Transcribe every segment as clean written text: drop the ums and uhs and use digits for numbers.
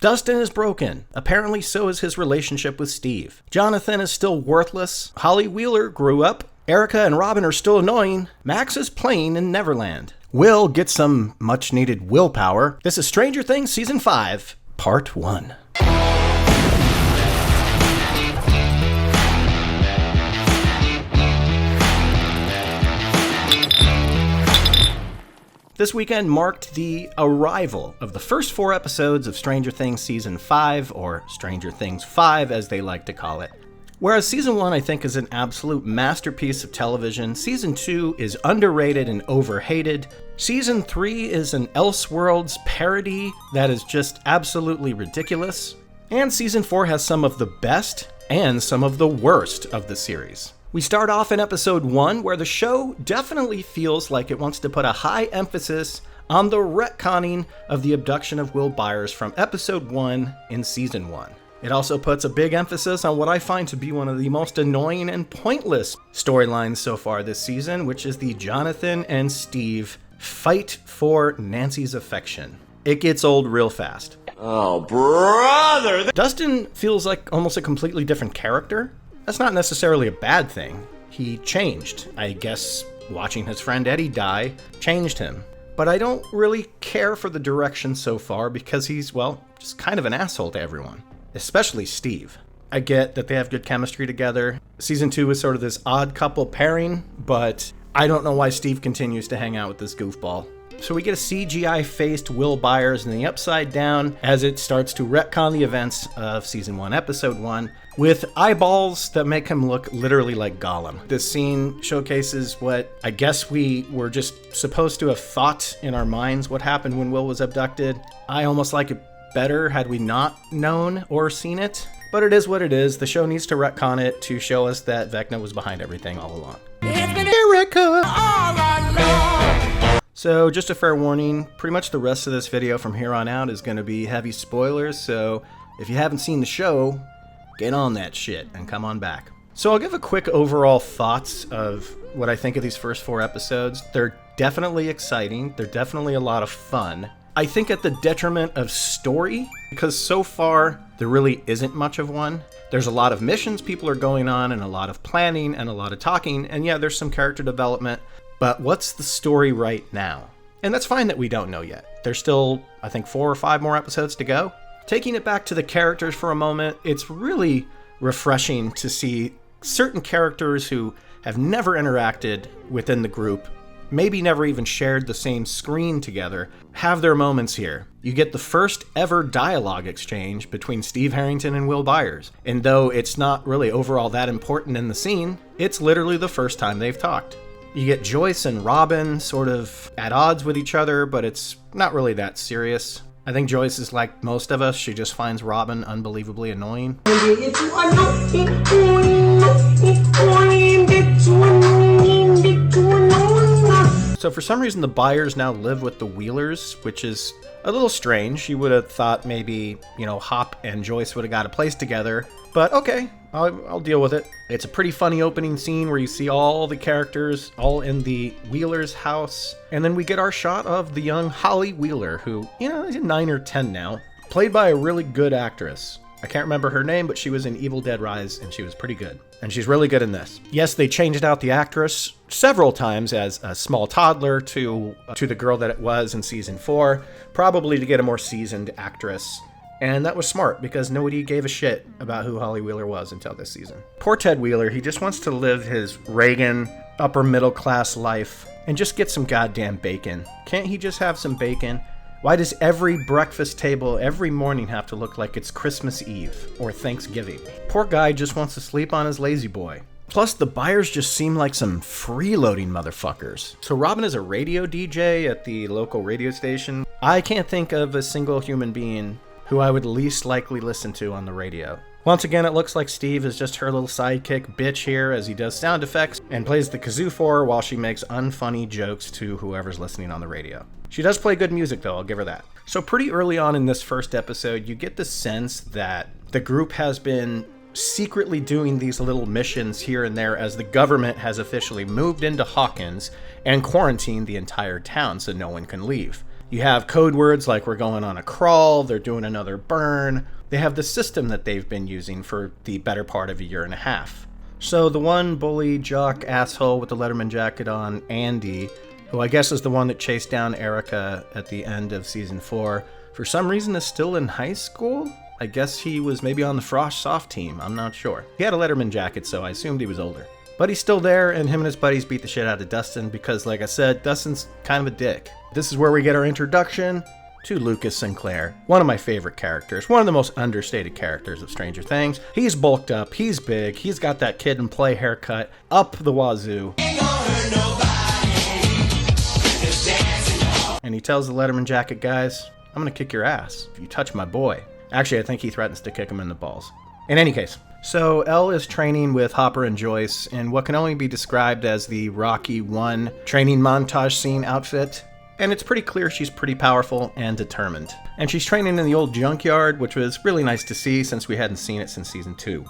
Dustin is broken. Apparently so is his relationship with Steve. Jonathan is still worthless. Holly Wheeler grew up. Erica and Robin are still annoying. Max is plain in Neverland. Will gets some much-needed willpower. This is Stranger Things Season 5, Part 1. This weekend marked the arrival of the first 4 episodes of Stranger Things Season 5, or Stranger Things 5 as they like to call it. Whereas Season 1 I think is an absolute masterpiece of television, Season 2 is underrated and overhated. Season 3 is an Elseworlds parody that is just absolutely ridiculous. And Season 4 has some of the best and some of the worst of the series. We start off in episode 1, where the show definitely feels like it wants to put a high emphasis on the retconning of the abduction of Will Byers from episode 1 in season 1. It also puts a big emphasis on what I find to be one of the most annoying and pointless storylines so far this season, which is the Jonathan and Steve fight for Nancy's affection. It gets old real fast. Oh, brother! Dustin feels like almost a completely different character. That's not necessarily a bad thing. He changed. I guess watching his friend Eddie die changed him. But I don't really care for the direction so far because he's, well, just kind of an asshole to everyone. Especially Steve. I get that they have good chemistry together. Season 2 is sort of this odd couple pairing, but I don't know why Steve continues to hang out with this goofball. So we get a CGI-faced Will Byers in the Upside Down as it starts to retcon the events of Season 1, Episode 1, with eyeballs that make him look literally like Gollum. This scene showcases what I guess we were just supposed to have thought in our minds what happened when Will was abducted. I almost like it better had we not known or seen it, but it is what it is. The show needs to retcon it to show us that Vecna was behind everything all along. It's been Erica! all along! So just a fair warning, pretty much the rest of this video from here on out is going to be heavy spoilers, so if you haven't seen the show, get on that shit and come on back. So I'll give a quick overall thoughts of what I think of these first 4 episodes. They're definitely exciting, they're definitely a lot of fun. I think at the detriment of story, because so far there really isn't much of one. There's a lot of missions people are going on and a lot of planning and a lot of talking, and yeah, there's some character development. But what's the story right now? And that's fine that we don't know yet. There's still, I think, 4 or 5 more episodes to go. Taking it back to the characters for a moment, it's really refreshing to see certain characters who have never interacted within the group, maybe never even shared the same screen together, have their moments here. You get the first ever dialogue exchange between Steve Harrington and Will Byers. And though it's not really overall that important in the scene, it's literally the first time they've talked. You get Joyce and Robin sort of at odds with each other, but it's not really that serious. I think Joyce is like most of us. She just finds Robin unbelievably annoying. So for some reason, the Byers now live with the Wheelers, which is a little strange. You would have thought maybe, Hop and Joyce would have got a place together. But okay, I'll deal with it. It's a pretty funny opening scene where you see all the characters all in the Wheelers' house. And then we get our shot of the young Holly Wheeler, who, is 9 or 10 now, played by a really good actress. I can't remember her name, but she was in Evil Dead Rise, and she was pretty good. And she's really good in this. Yes, they changed out the actress several times as a small toddler to the girl that it was in Season 4, probably to get a more seasoned actress. And that was smart, because nobody gave a shit about who Holly Wheeler was until this season. Poor Ted Wheeler, he just wants to live his Reagan upper middle class life and just get some goddamn bacon. Can't he just have some bacon? Why does every breakfast table every morning have to look like it's Christmas Eve or Thanksgiving? Poor guy just wants to sleep on his lazy boy. Plus, the Byers just seem like some freeloading motherfuckers. So Robin is a radio DJ at the local radio station. I can't think of a single human being who I would least likely listen to on the radio. Once again, it looks like Steve is just her little sidekick bitch here as he does sound effects and plays the kazoo for her while she makes unfunny jokes to whoever's listening on the radio. She does play good music though, I'll give her that. So pretty early on in this first episode, you get the sense that the group has been secretly doing these little missions here and there as the government has officially moved into Hawkins and quarantined the entire town so no one can leave. You have code words like we're going on a crawl, they're doing another burn. They have the system that they've been using for the better part of a year and a half. So the one bully, jock, asshole with the Letterman jacket on, Andy, who I guess is the one that chased down Erica at the end of season 4, for some reason is still in high school? I guess he was maybe on the Frost Soft team, I'm not sure. He had a Letterman jacket, so I assumed he was older. But he's still there, and him and his buddies beat the shit out of Dustin because, like I said, Dustin's kind of a dick. This is where we get our introduction to Lucas Sinclair, one of my favorite characters, one of the most understated characters of Stranger Things. He's bulked up, he's big, he's got that kid and play haircut up the wazoo. And he tells the Letterman jacket guys, I'm gonna kick your ass if you touch my boy. Actually, I think he threatens to kick him in the balls. In any case, so Elle is training with Hopper and Joyce in what can only be described as the Rocky 1 training montage scene outfit. And it's pretty clear she's pretty powerful and determined. And she's training in the old junkyard, which was really nice to see since we hadn't seen it since season 2.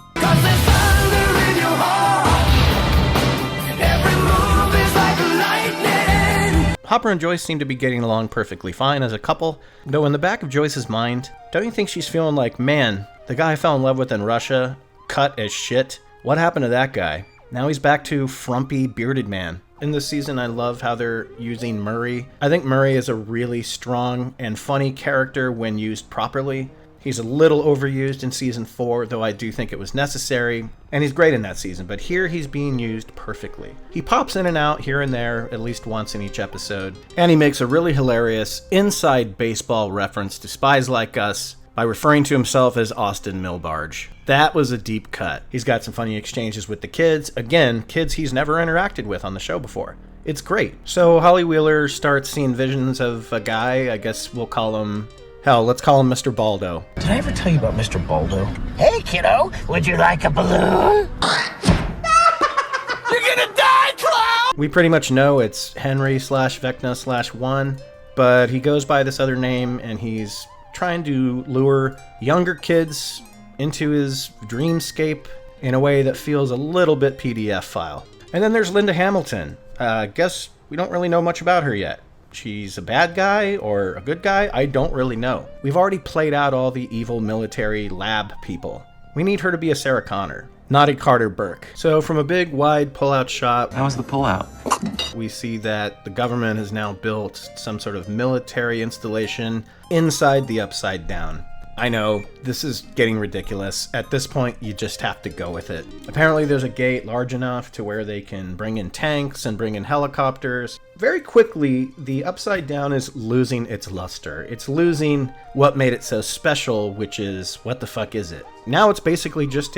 Hopper and Joyce seem to be getting along perfectly fine as a couple, though in the back of Joyce's mind, don't you think she's feeling like, man, the guy I fell in love with in Russia, cut as shit? What happened to that guy? Now he's back to frumpy, bearded man. In this season, I love how they're using Murray. I think Murray is a really strong and funny character when used properly. He's a little overused in season 4, though I do think it was necessary, and he's great in that season, but here he's being used perfectly. He pops in and out here and there at least once in each episode, and he makes a really hilarious inside baseball reference to Spies Like Us by referring to himself as Austin Milbarge. That was a deep cut. He's got some funny exchanges with the kids. Again, kids he's never interacted with on the show before. It's great. So Holly Wheeler starts seeing visions of a guy, I guess we'll call him, hell, let's call him Mr. Baldo. Did I ever tell you about Mr. Baldo? Hey, kiddo, would you like a balloon? You're gonna die, clown! We pretty much know it's Henry/Vecna/1, but he goes by this other name and he's trying to lure younger kids into his dreamscape in a way that feels a little bit PDF file. And then there's Linda Hamilton. Guess we don't really know much about her yet. She's a bad guy or a good guy? I don't really know. We've already played out all the evil military lab people. We need her to be a Sarah Connor, not a Carter Burke. So from a big wide pull-out shot, How was the pullout? we see that the government has now built some sort of military installation inside the Upside Down. I know, this is getting ridiculous. At this point, you just have to go with it. Apparently there's a gate large enough to where they can bring in tanks and bring in helicopters. Very quickly, the Upside Down is losing its luster. It's losing what made it so special, which is, what the fuck is it? Now it's basically just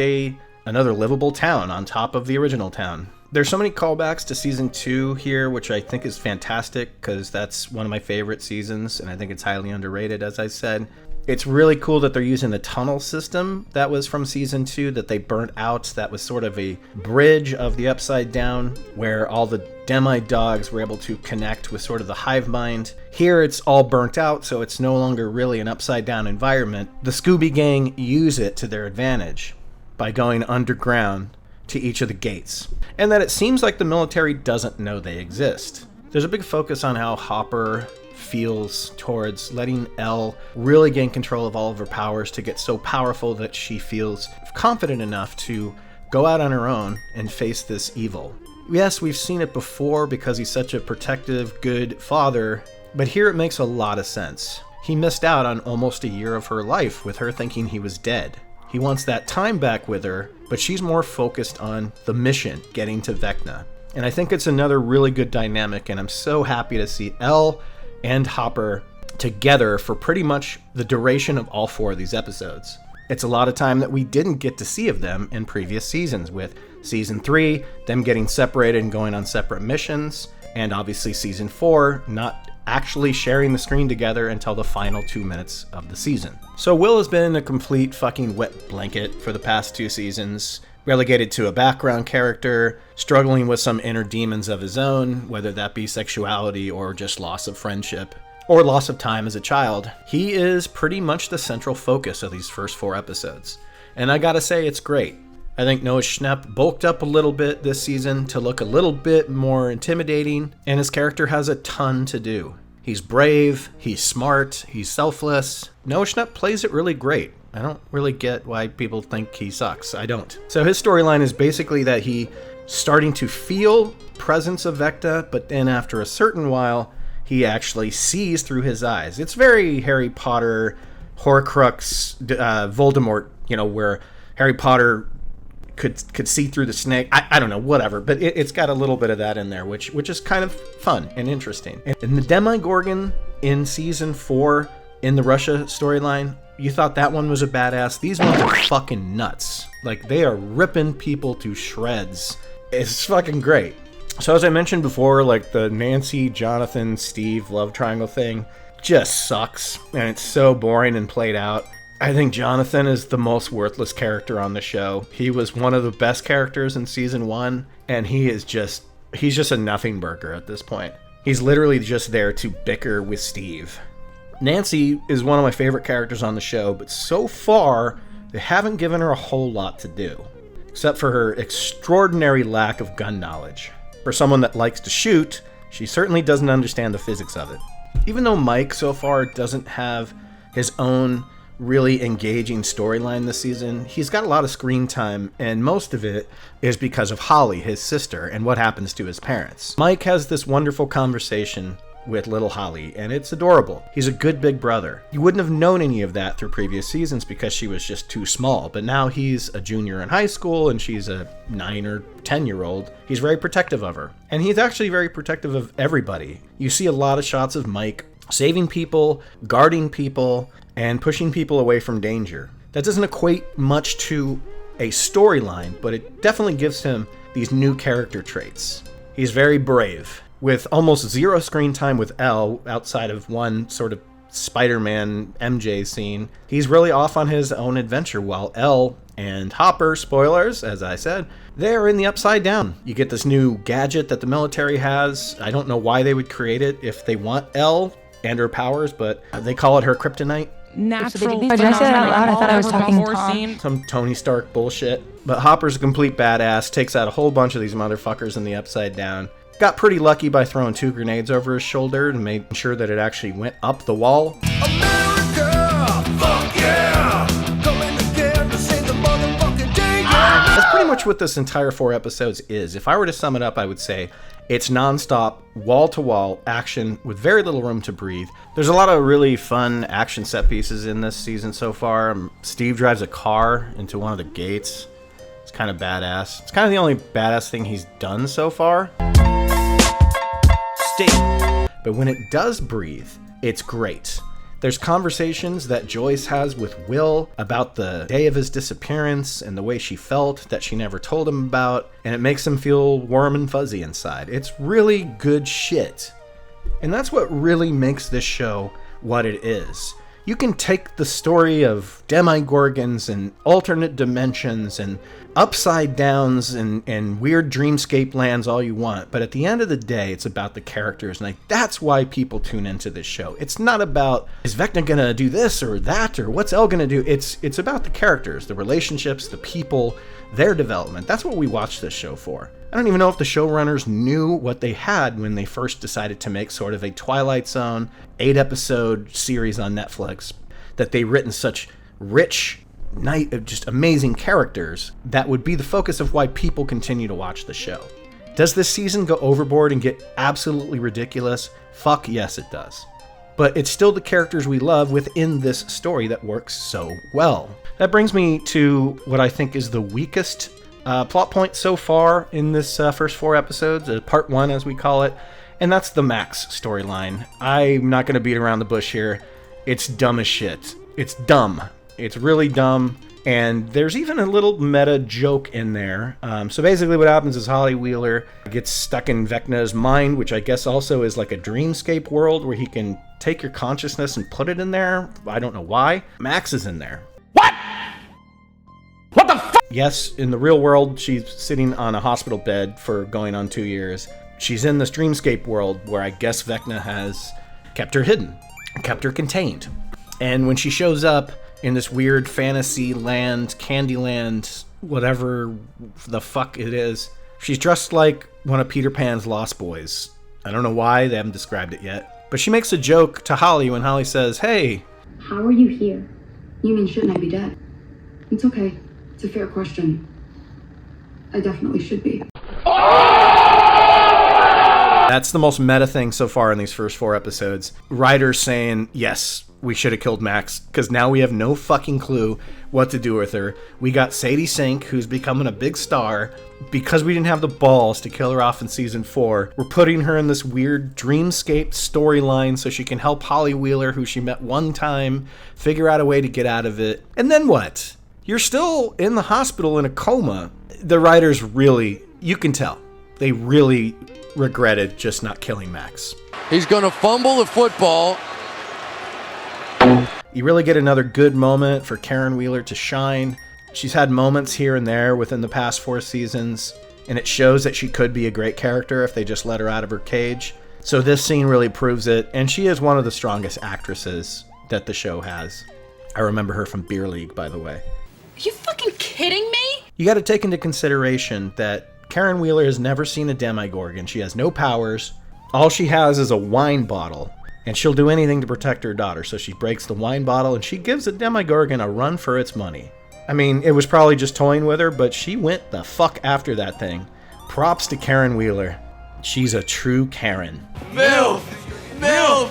another livable town on top of the original town. There's so many callbacks to season 2 here, which I think is fantastic because that's one of my favorite seasons, and I think it's highly underrated, as I said. It's really cool that they're using the tunnel system that was from season 2 that they burnt out. That was sort of a bridge of the Upside Down where all the Demite dogs were able to connect with sort of the hive mind. Here it's all burnt out, so it's no longer really an Upside Down environment. The Scooby Gang use it to their advantage by going underground to each of the gates. And that it seems like the military doesn't know they exist. There's a big focus on how Hopper feels towards letting Elle really gain control of all of her powers to get so powerful that she feels confident enough to go out on her own and face this evil. Yes, we've seen it before because he's such a protective, good father, but here it makes a lot of sense. He missed out on almost a year of her life with her thinking he was dead. He wants that time back with her, but she's more focused on the mission, getting to Vecna. And I think it's another really good dynamic, and I'm so happy to see Elle and Hopper together for pretty much the duration of all 4 of these episodes. It's a lot of time that we didn't get to see of them in previous seasons, with season 3, them getting separated and going on separate missions, and obviously season 4, not actually sharing the screen together until the final 2 minutes of the season. So Will has been a complete fucking wet blanket for the past 2 seasons, relegated to a background character, struggling with some inner demons of his own, whether that be sexuality or just loss of friendship, or loss of time as a child. He is pretty much the central focus of these first 4 episodes. And I gotta say, it's great. I think Noah Schnapp bulked up a little bit this season to look a little bit more intimidating, and his character has a ton to do. He's brave, he's smart, he's selfless. Noah Schnapp plays it really great. I don't really get why people think he sucks. I don't. So his storyline is basically that he starting to feel presence of Vecna, but then after a certain while, he actually sees through his eyes. It's very Harry Potter, Horcrux, Voldemort, where Harry Potter could see through the snake. I don't know, whatever. But it's got a little bit of that in there, which is kind of fun and interesting. And the Demogorgon in season 4 in the Russia storyline, you thought that one was a badass. These ones are fucking nuts. Like, they are ripping people to shreds. It's fucking great. So as I mentioned before, like the Nancy, Jonathan, Steve love triangle thing just sucks. And it's so boring and played out. I think Jonathan is the most worthless character on the show. He was one of the best characters in season 1, and he's just a nothing burger at this point. He's literally just there to bicker with Steve. Nancy is one of my favorite characters on the show, but so far, they haven't given her a whole lot to do, except for her extraordinary lack of gun knowledge. For someone that likes to shoot, she certainly doesn't understand the physics of it. Even though Mike so far doesn't have his own really engaging storyline this season, he's got a lot of screen time, and most of it is because of Holly, his sister, and what happens to his parents. Mike has this wonderful conversation with little Holly, and it's adorable. He's a good big brother. You wouldn't have known any of that through previous seasons because she was just too small, but now he's a junior in high school and she's a 9 or 10-year-old. He's very protective of her, and he's actually very protective of everybody. You see a lot of shots of Mike saving people, guarding people, and pushing people away from danger. That doesn't equate much to a storyline, but it definitely gives him these new character traits. He's very brave, with almost zero screen time with Elle outside of one sort of Spider-Man MJ scene. He's really off on his own adventure, while Elle and Hopper, spoilers, as I said, they're in the Upside Down. You get this new gadget that the military has. I don't know why they would create it if they want Elle and her powers, but they call it her kryptonite. Natural. Did I say that out loud? I thought I was talking Tom. Some Tony Stark bullshit. But Hopper's a complete badass, takes out a whole bunch of these motherfuckers in the Upside Down. Got pretty lucky by throwing 2 grenades over his shoulder and made sure that it actually went up the wall. America, fuck yeah! Coming again to save the motherfucking day. That's pretty much what this entire 4 episodes is. If I were to sum it up, I would say it's nonstop, wall-to-wall action with very little room to breathe. There's a lot of really fun action set pieces in this season so far. Steve drives a car into one of the gates. It's kind of badass. It's kind of the only badass thing he's done so far. But when it does breathe, it's great. There's conversations that Joyce has with Will about the day of his disappearance and the way she felt that she never told him about, and it makes him feel warm and fuzzy inside. It's really good shit. And that's what really makes this show what it is. You can take the story of demigorgons and alternate dimensions and upside downs and weird dreamscape lands all you want, but at the end of the day, it's about the characters, and that's why people tune into this show. It's not about, is Vecna gonna do this or that, or what's Elle gonna do? It's about the characters, the relationships, the people, their development. That's what we watch this show for. I don't even know if the showrunners knew what they had when they first decided to make sort of a Twilight Zone 8-episode series on Netflix, that they've written such rich, just amazing characters that would be the focus of why people continue to watch the show. Does this season go overboard and get absolutely ridiculous? Fuck yes, it does. But it's still the characters we love within this story that works so well. That brings me to what I think is the weakest plot point so far in this first 4 episodes, part 1 as we call it, and that's the Max storyline. I'm not going to beat around the bush here. It's dumb as shit. It's dumb. It's really dumb, and there's even a little meta joke in there. So basically what happens is Holly Wheeler gets stuck in Vecna's mind, which I guess also is like a dreamscape world where he can take your consciousness and put it in there. I don't know why. Max is in there. What the fuck? Yes, in the real world, she's sitting on a hospital bed for going on 2 years. She's in this dreamscape world where I guess Vecna has kept her hidden, kept her contained. And when she shows up in this weird fantasy land, Candyland, whatever the fuck it is, she's dressed like one of Peter Pan's Lost Boys. I don't know why, they haven't described it yet. But she makes a joke to Holly when Holly says, hey, how are you here? You mean shouldn't I be dead? It's okay. It's a fair question. I definitely should be. that's the most meta thing so far in these first 4 episodes. Writers saying, yes, we should have killed Max, because now we have no fucking clue what to do with her. We got Sadie Sink, who's becoming a big star. Because we didn't have the balls to kill her off in season 4, we're putting her in this weird dreamscape storyline so she can help Holly Wheeler, who she met one time, figure out a way to get out of it. And then what? You're still in the hospital in a coma. The writers really, you can tell, they really regretted just not killing Max. He's going to fumble the football. You really get another good moment for Karen Wheeler to shine. She's had moments here and there within the past 4 seasons, and it shows that she could be a great character if they just let her out of her cage. So this scene really proves it, and she is one of the strongest actresses that the show has. I remember her from Beer League, by the way. Are you fucking kidding me? You got to take into consideration that Karen Wheeler has never seen a Demogorgon. She has no powers. All she has is a wine bottle, and she'll do anything to protect her daughter. So she breaks the wine bottle, and she gives the Demogorgon a run for its money. I mean, it was probably just toying with her, but she went the fuck after that thing. Props to Karen Wheeler. She's a true Karen. MILF! MILF!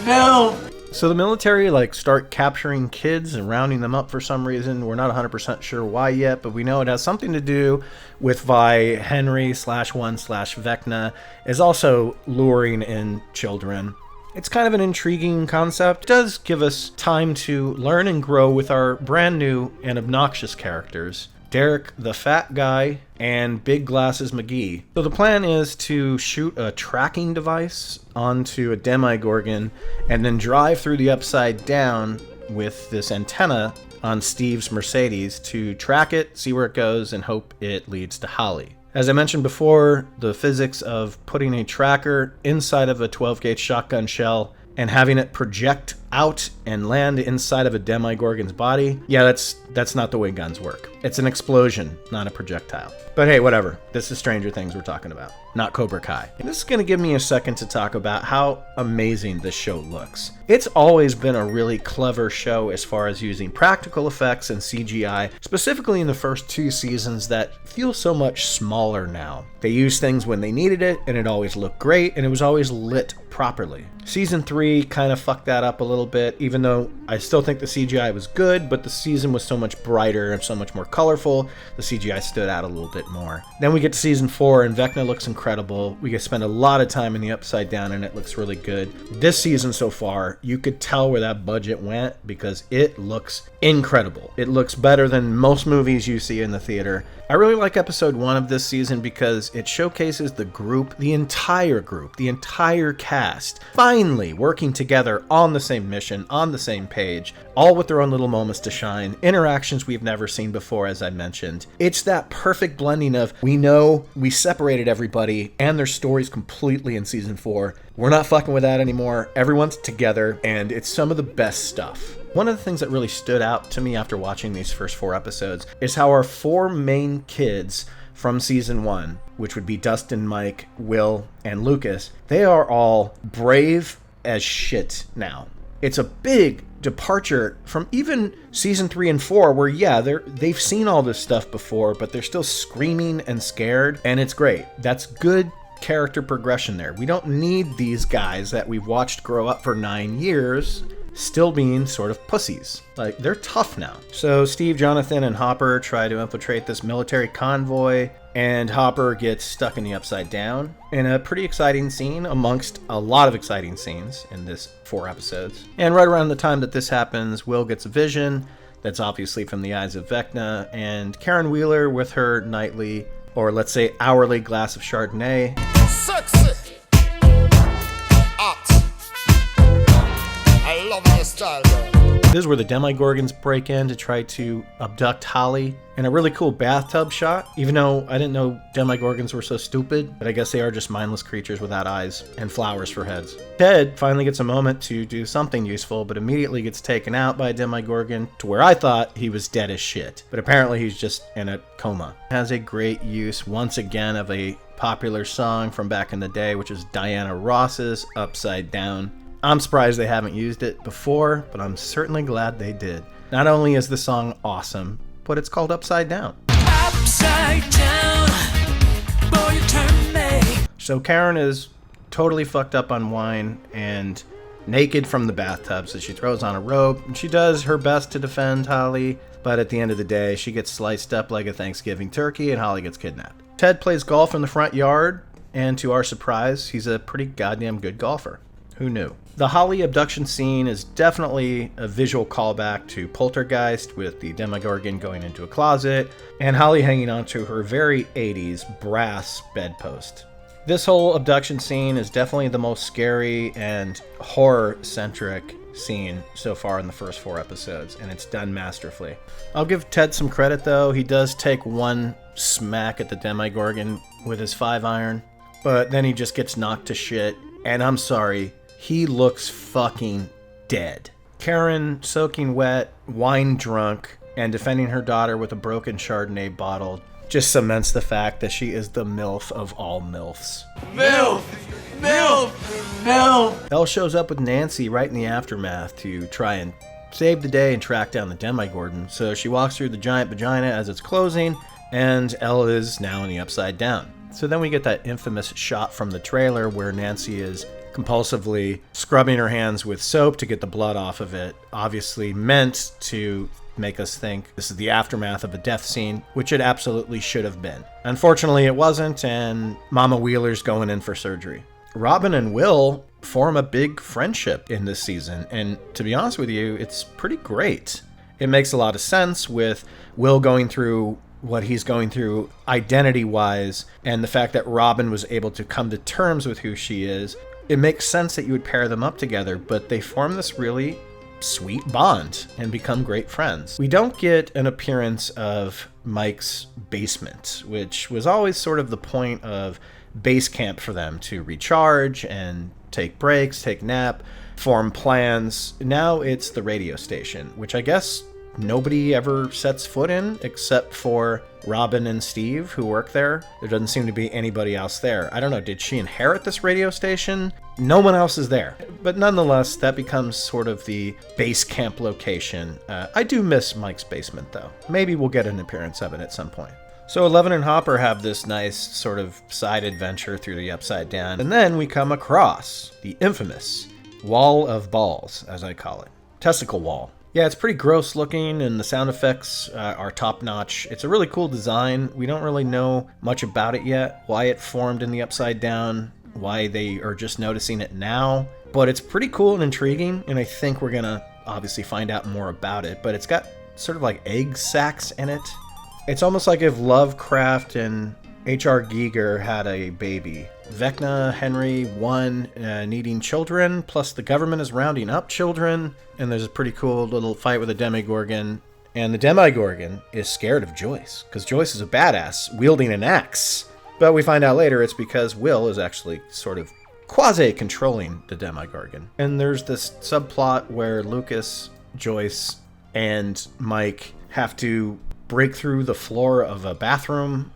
MILF! So the military start capturing kids and rounding them up for some reason. We're not 100% sure why yet, but we know it has something to do with Vi Henry/1/Vecna is also luring in children. It's kind of an intriguing concept. It does give us time to learn and grow with our brand new and obnoxious characters, Derek the fat guy and Big Glasses McGee. So the plan is to shoot a tracking device onto a Demogorgon and then drive through the Upside Down with this antenna on Steve's Mercedes to track it, see where it goes, and hope it leads to Holly. As I mentioned before, the physics of putting a tracker inside of a 12-gauge shotgun shell and having it project out and land inside of a Demogorgon's body, yeah, that's not the way guns work. It's an explosion, not a projectile. But hey, whatever. This is Stranger Things we're talking about, not Cobra Kai. And this is going to give me a second to talk about how amazing this show looks. It's always been a really clever show as far as using practical effects and CGI, specifically in the first 2 seasons that feel so much smaller now. They used things when they needed it, and it always looked great, and it was always lit properly. Season 3 kind of fucked that up a little bit, even though I still think the CGI was good, but the season was so much brighter and so much more colorful, the CGI stood out a little bit more. Then we get to season 4, and Vecna looks incredible. We get to spend a lot of time in the Upside Down, and it looks really good. This season so far, you could tell where that budget went because it looks incredible. It looks better than most movies you see in the theater. I really like episode 1 of this season because it showcases the group, the entire cast, finally working together on the same mission, on the same page, all with their own little moments to shine, interactions we've never seen before, as I mentioned. It's that perfect blending of, we know we separated everybody and their stories completely in season 4. We're not fucking with that anymore. Everyone's together, and it's some of the best stuff. One of the things that really stood out to me after watching these first 4 episodes is how our 4 main kids from season 1, which would be Dustin, Mike, Will, and Lucas, they are all brave as shit now. It's a big departure from even season 3 and 4 where, yeah, they've seen all this stuff before, but they're still screaming and scared, and it's great. That's good character progression there. We don't need these guys that we've watched grow up for 9 years still being sort of pussies. They're tough now. So Steve, Jonathan, and Hopper try to infiltrate this military convoy, and Hopper gets stuck in the Upside Down in a pretty exciting scene amongst a lot of exciting scenes in this 4 episodes. And right around the time that this happens, Will gets a vision that's obviously from the eyes of Vecna, and Karen Wheeler with her nightly, or let's say hourly, glass of Chardonnay. Sexy. Hot. I love your style, girl. This is where the Demigorgons break in to try to abduct Holly in a really cool bathtub shot. Even though I didn't know Demigorgons were so stupid, but I guess they are just mindless creatures without eyes and flowers for heads. Ted finally gets a moment to do something useful, but immediately gets taken out by a Demigorgon to where I thought he was dead as shit. But apparently he's just in a coma. Has a great use once again of a popular song from back in the day, which is Diana Ross's Upside Down. I'm surprised they haven't used it before, but I'm certainly glad they did. Not only is the song awesome, but it's called Upside Down. Upside down, boy, you turn me. So Karen is totally fucked up on wine and naked from the bathtub, so she throws on a rope, and she does her best to defend Holly, but at the end of the day, she gets sliced up like a Thanksgiving turkey, and Holly gets kidnapped. Ted plays golf in the front yard, and to our surprise, he's a pretty goddamn good golfer. Who knew? The Holly abduction scene is definitely a visual callback to Poltergeist, with the Demogorgon going into a closet and Holly hanging onto her very 80s brass bedpost. This whole abduction scene is definitely the most scary and horror-centric scene so far in the first 4 episodes, and it's done masterfully. I'll give Ted some credit though. He does take one smack at the Demogorgon with his 5-iron, but then he just gets knocked to shit, and I'm sorry, he looks fucking dead. Karen, soaking wet, wine drunk, and defending her daughter with a broken Chardonnay bottle just cements the fact that she is the MILF of all MILFs. MILF! MILF! MILF! Elle shows up with Nancy right in the aftermath to try and save the day and track down the Demigorgon. So she walks through the giant vagina as it's closing, and Elle is now in the Upside Down. So then we get that infamous shot from the trailer where Nancy is compulsively scrubbing her hands with soap to get the blood off of it, obviously meant to make us think this is the aftermath of a death scene, which it absolutely should have been. Unfortunately, it wasn't, and Mama Wheeler's going in for surgery. Robin and Will form a big friendship in this season, and to be honest with you, it's pretty great. It makes a lot of sense with Will going through what he's going through identity-wise, and the fact that Robin was able to come to terms with who she is. It makes sense that you would pair them up together, but they form this really sweet bond and become great friends. We don't get an appearance of Mike's basement, which was always sort of the point of base camp for them to recharge and take breaks, take nap, form plans. Now it's the radio station, which I guess nobody ever sets foot in except for Robin and Steve, who work there. There doesn't seem to be anybody else there. I don't know, did she inherit this radio station? No one else is there. But nonetheless, that becomes sort of the base camp location. I do miss Mike's basement, though. Maybe we'll get an appearance of it at some point. So Eleven and Hopper have this nice sort of side adventure through the Upside Down, and then we come across the infamous Wall of Balls, as I call it. Testicle wall. Yeah, it's pretty gross looking, and the sound effects are top-notch. It's a really cool design. We don't really know much about it yet, why it formed in the Upside Down, why they are just noticing it now. But it's pretty cool and intriguing, and I think we're going to obviously find out more about it. But it's got sort of like egg sacs in it. It's almost like if Lovecraft and H.R. Giger had a baby. Vecna, Henry, one needing children, plus the government is rounding up children, and there's a pretty cool little fight with a Demigorgon, and the Demigorgon is scared of Joyce, because Joyce is a badass, wielding an axe. But we find out later it's because Will is actually sort of quasi-controlling the Demigorgon. And there's this subplot where Lucas, Joyce, and Mike have to break through the floor of a bathroom,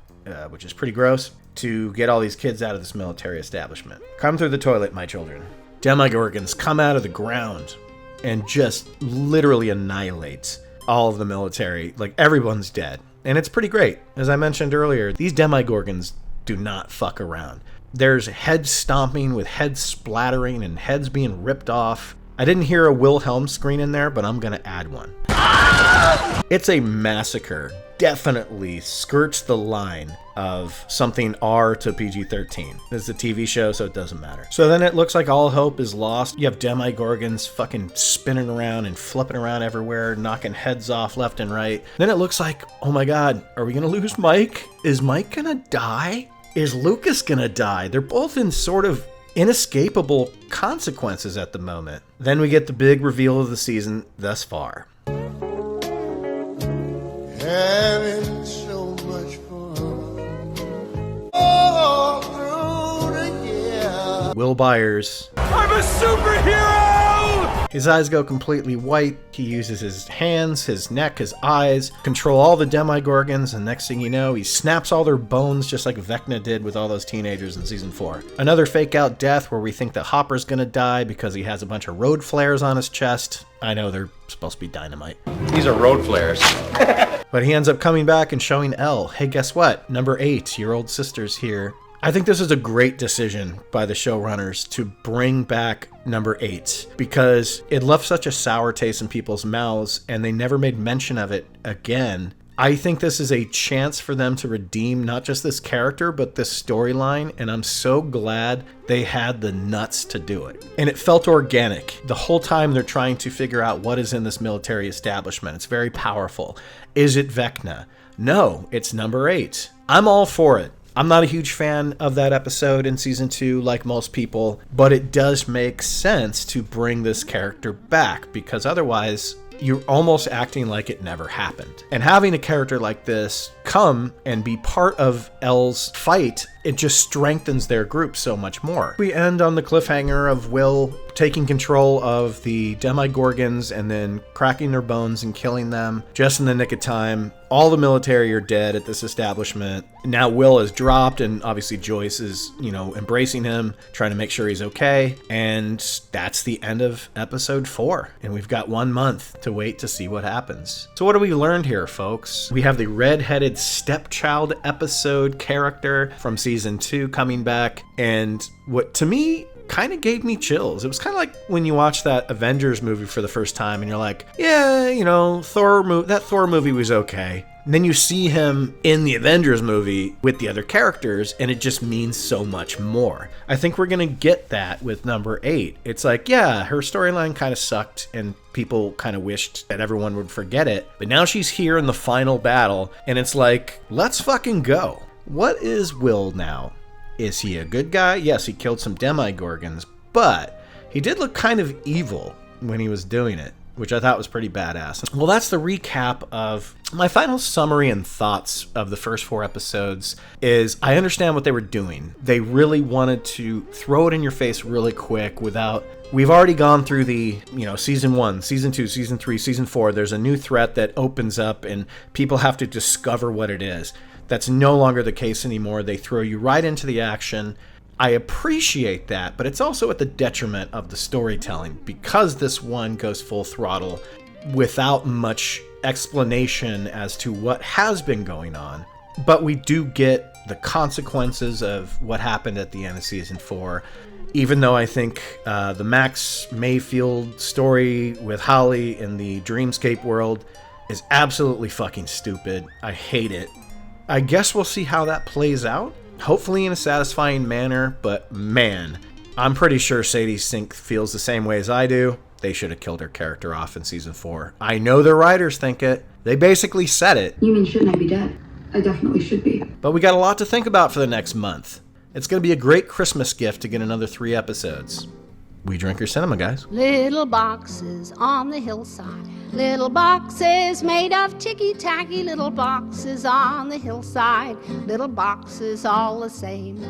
which is pretty gross, to get all these kids out of this military establishment. Come through the toilet, my children. Demigorgons come out of the ground and just literally annihilate all of the military. Like, everyone's dead. And it's pretty great. As I mentioned earlier, these Demigorgons do not fuck around. There's head stomping with heads splattering and heads being ripped off. I didn't hear a Wilhelm scream in there, but I'm gonna add one. It's a massacre. Definitely skirts the line of something R to PG-13. It's a TV show, so it doesn't matter. So then it looks like all hope is lost. You have Demigorgons fucking spinning around and flipping around everywhere, knocking heads off left and right. Then it looks like, oh my god, are we gonna lose Mike? Is Mike gonna die? Is Lucas gonna die? They're both in sort of inescapable consequences at the moment. Then we get the big reveal of the season thus far. Having so much fun all through the year. Will Byers. I'm a superhero! His eyes go completely white. He uses his hands, his neck, his eyes, control all the Demogorgons, and next thing you know, he snaps all their bones just like Vecna did with all those teenagers in season 4. Another fake out death where we think that Hopper's gonna die because he has a bunch of road flares on his chest. I know they're supposed to be dynamite. These are road flares. But he ends up coming back and showing Elle, hey, guess what? Number 8, your old sister's here. I think this is a great decision by the showrunners to bring back number 8 because it left such a sour taste in people's mouths and they never made mention of it again. I think this is a chance for them to redeem not just this character, but this storyline, and I'm so glad they had the nuts to do it. And it felt organic. The whole time they're trying to figure out what is in this military establishment. It's very powerful. Is it Vecna? No, it's number 8. I'm all for it. I'm not a huge fan of that episode in season 2, like most people, but it does make sense to bring this character back because otherwise you're almost acting like it never happened. And having a character like this come and be part of Elle's fight, it just strengthens their group so much more. We end on the cliffhanger of Will taking control of the Demogorgons and then cracking their bones and killing them just in the nick of time. All the military are dead at this establishment. Now Will is dropped and obviously Joyce is, embracing him, trying to make sure he's okay. And that's the end of episode 4. And we've got 1 month to wait to see what happens. So what have we learned here, folks? We have the red-headed stepchild episode character from season 2 coming back. And what to me kind of gave me chills. It was kind of like when you watch that Avengers movie for the first time and you're like, yeah, that Thor movie was okay. And then you see him in the Avengers movie with the other characters and it just means so much more. I think we're going to get that with number 8. It's like, yeah, her storyline kind of sucked and people kind of wished that everyone would forget it. But now she's here in the final battle and it's like, let's fucking go. What is Will now? Is he a good guy? Yes, he killed some Demogorgons, but he did look kind of evil when he was doing it, which I thought was pretty badass. Well, that's the recap of my final summary and thoughts of the first 4 episodes is I understand what they were doing. They really wanted to throw it in your face really quick without... We've already gone through the, season 1, season 2, season 3, season 4. There's a new threat that opens up and people have to discover what it is. That's no longer the case anymore. They throw you right into the action. I appreciate that, but it's also at the detriment of the storytelling because this one goes full throttle without much explanation as to what has been going on. But we do get the consequences of what happened at the end of season 4. Even though I think the Max Mayfield story with Holly in the Dreamscape world is absolutely fucking stupid. I hate it. I guess we'll see how that plays out. Hopefully in a satisfying manner, but man, I'm pretty sure Sadie Sink feels the same way as I do. They should have killed her character off in season 4. I know the writers think it. They basically said it. You mean shouldn't I be dead? I definitely should be. But we got a lot to think about for the next month. It's going to be a great Christmas gift to get another 3 episodes. We drink your cinema, guys. Little boxes on the hillside. Little boxes made of ticky-tacky. Little boxes on the hillside. Little boxes all the same.